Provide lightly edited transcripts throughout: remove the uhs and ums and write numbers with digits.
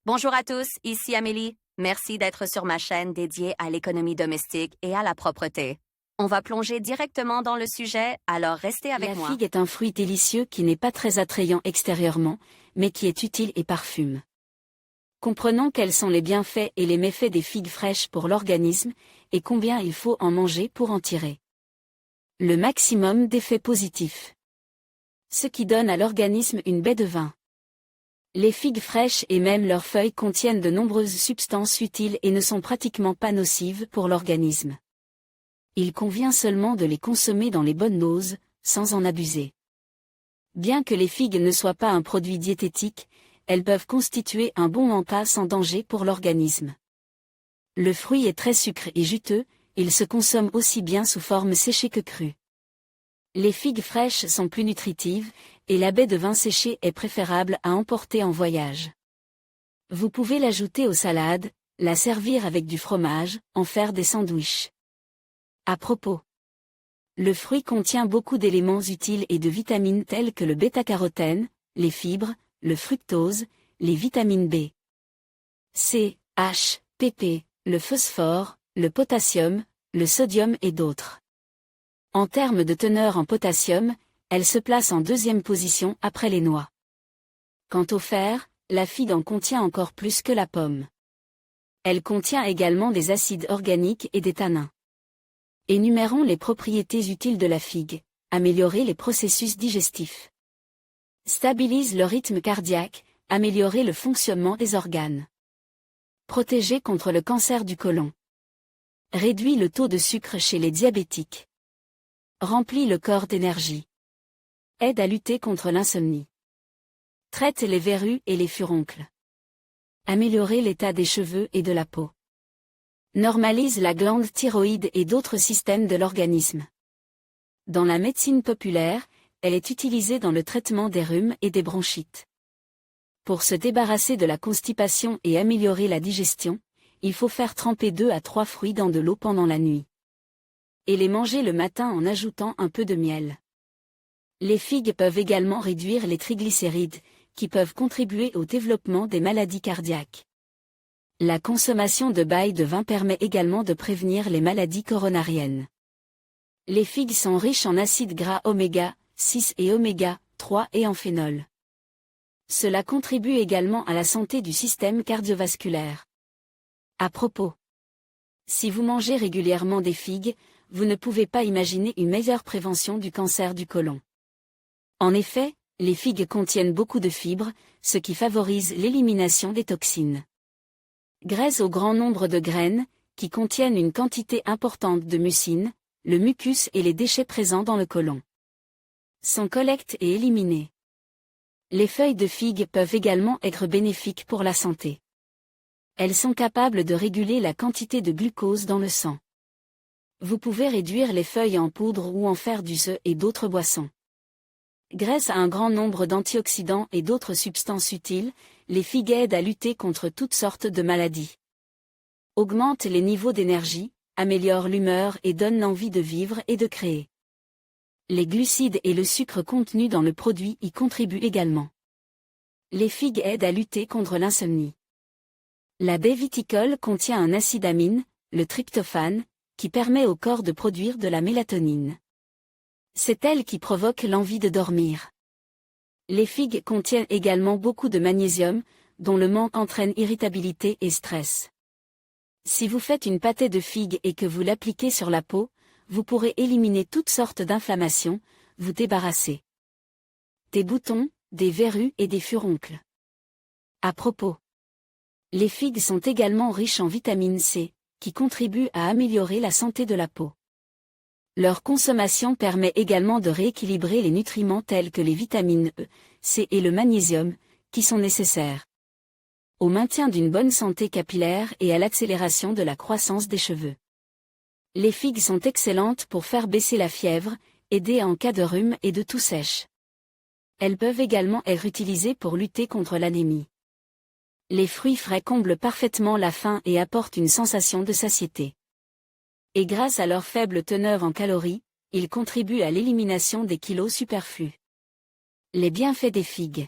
Bonjour à tous, ici Amélie. Merci d'être sur ma chaîne dédiée à l'économie domestique et à la propreté. On va plonger directement dans le sujet, alors restez avec moi. La figue est un fruit délicieux qui n'est pas très attrayant extérieurement, mais qui est utile et parfume. Comprenons quels sont les bienfaits et les méfaits des figues fraîches pour l'organisme, et combien il faut en manger pour en tirer le maximum d'effets positifs. Ce qui donne à l'organisme une baie de vin. Les figues fraîches et même leurs feuilles contiennent de nombreuses substances utiles et ne sont pratiquement pas nocives pour l'organisme. Il convient seulement de les consommer dans les bonnes doses, sans en abuser. Bien que les figues ne soient pas un produit diététique, elles peuvent constituer un bon repas sans danger pour l'organisme. Le fruit est très sucré et juteux, il se consomme aussi bien sous forme séchée que crue. Les figues fraîches sont plus nutritives, et la baie de vin séché est préférable à emporter en voyage. Vous pouvez l'ajouter aux salades, la servir avec du fromage, en faire des sandwichs. À propos, le fruit contient beaucoup d'éléments utiles et de vitamines telles que le bêta-carotène, les fibres, le fructose, les vitamines B, C, H, pp, le phosphore, le potassium, le sodium et d'autres. En termes de teneur en potassium, elle se place en deuxième position après les noix. Quant au fer, la figue en contient encore plus que la pomme. Elle contient également des acides organiques et des tanins. Énumérons les propriétés utiles de la figue. Améliorer les processus digestifs. Stabilise le rythme cardiaque, améliorer le fonctionnement des organes. Protéger contre le cancer du côlon. Réduit le taux de sucre chez les diabétiques. Remplit le corps d'énergie. Aide à lutter contre l'insomnie. Traite les verrues et les furoncles. Améliorer l'état des cheveux et de la peau. Normalise la glande thyroïde et d'autres systèmes de l'organisme. Dans la médecine populaire, elle est utilisée dans le traitement des rhumes et des bronchites. Pour se débarrasser de la constipation et améliorer la digestion, il faut faire tremper 2 à 3 fruits dans de l'eau pendant la nuit. Et les manger le matin en ajoutant un peu de miel. Les figues peuvent également réduire les triglycérides, qui peuvent contribuer au développement des maladies cardiaques. La consommation de baille de vin permet également de prévenir les maladies coronariennes. Les figues sont riches en acides gras oméga 6 et oméga 3 et en phénol. Cela contribue également à la santé du système cardiovasculaire. À propos, si vous mangez régulièrement des figues, vous ne pouvez pas imaginer une meilleure prévention du cancer du côlon. En effet, les figues contiennent beaucoup de fibres, ce qui favorise l'élimination des toxines. Grâce au grand nombre de graines, qui contiennent une quantité importante de mucine, le mucus et les déchets présents dans le côlon sont collectés et éliminés. Les feuilles de figue peuvent également être bénéfiques pour la santé. Elles sont capables de réguler la quantité de glucose dans le sang. Vous pouvez réduire les feuilles en poudre ou en faire du jus et d'autres boissons. Grâce à un grand nombre d'antioxydants et d'autres substances utiles, les figues aident à lutter contre toutes sortes de maladies. Augmentent les niveaux d'énergie, améliorent l'humeur et donnent l'envie de vivre et de créer. Les glucides et le sucre contenus dans le produit y contribuent également. Les figues aident à lutter contre l'insomnie. La baie viticole contient un acide amine, le tryptophane, qui permet au corps de produire de la mélatonine. C'est elle qui provoque l'envie de dormir. Les figues contiennent également beaucoup de magnésium, dont le manque entraîne irritabilité et stress. Si vous faites une pâtée de figues et que vous l'appliquez sur la peau, vous pourrez éliminer toutes sortes d'inflammations, vous débarrasser des boutons, des verrues et des furoncles. À propos, les figues sont également riches en vitamine C, qui contribue à améliorer la santé de la peau. Leur consommation permet également de rééquilibrer les nutriments tels que les vitamines E, C et le magnésium, qui sont nécessaires au maintien d'une bonne santé capillaire et à l'accélération de la croissance des cheveux. Les figues sont excellentes pour faire baisser la fièvre, aider en cas de rhume et de toux sèche. Elles peuvent également être utilisées pour lutter contre l'anémie. Les fruits frais comblent parfaitement la faim et apportent une sensation de satiété. Et grâce à leur faible teneur en calories, ils contribuent à l'élimination des kilos superflus. Les bienfaits des figues.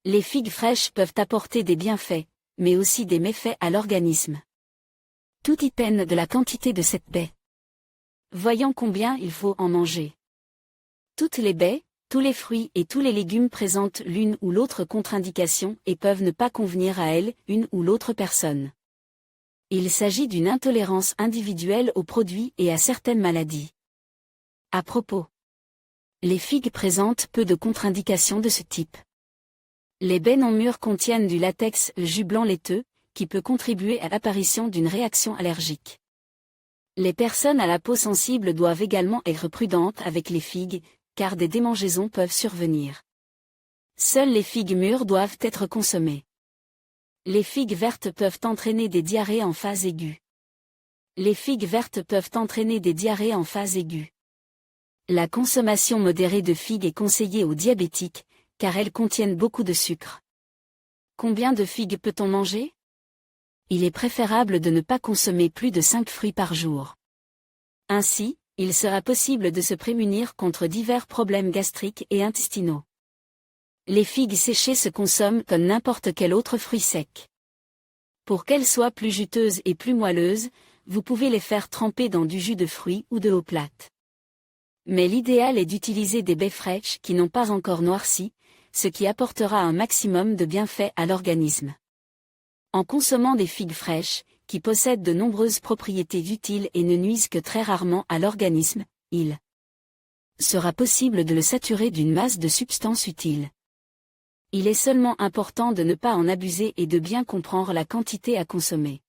Les figues fraîches peuvent apporter des bienfaits, mais aussi des méfaits à l'organisme. Tout dépend de la quantité de cette baie. Voyons combien il faut en manger. Toutes les baies, tous les fruits et tous les légumes présentent l'une ou l'autre contre-indication et peuvent ne pas convenir à elle, une ou l'autre personne. Il s'agit d'une intolérance individuelle aux produits et à certaines maladies. À propos, les figues présentent peu de contre-indications de ce type. Les baies non mûres contiennent du latex, jus blanc laiteux, qui peut contribuer à l'apparition d'une réaction allergique. Les personnes à la peau sensible doivent également être prudentes avec les figues, car des démangeaisons peuvent survenir. Seules les figues mûres doivent être consommées. Les figues vertes peuvent entraîner des diarrhées en phase aiguë. Les figues vertes peuvent entraîner des diarrhées en phase aiguë. La consommation modérée de figues est conseillée aux diabétiques, car elles contiennent beaucoup de sucre. Combien de figues peut-on manger? Il est préférable de ne pas consommer plus de 5 fruits par jour. Ainsi, il sera possible de se prémunir contre divers problèmes gastriques et intestinaux. Les figues séchées se consomment comme n'importe quel autre fruit sec. Pour qu'elles soient plus juteuses et plus moelleuses, vous pouvez les faire tremper dans du jus de fruits ou de l'eau plate. Mais l'idéal est d'utiliser des baies fraîches qui n'ont pas encore noirci, ce qui apportera un maximum de bienfaits à l'organisme. En consommant des figues fraîches, qui possèdent de nombreuses propriétés utiles et ne nuisent que très rarement à l'organisme, il sera possible de le saturer d'une masse de substances utiles. Il est seulement important de ne pas en abuser et de bien comprendre la quantité à consommer.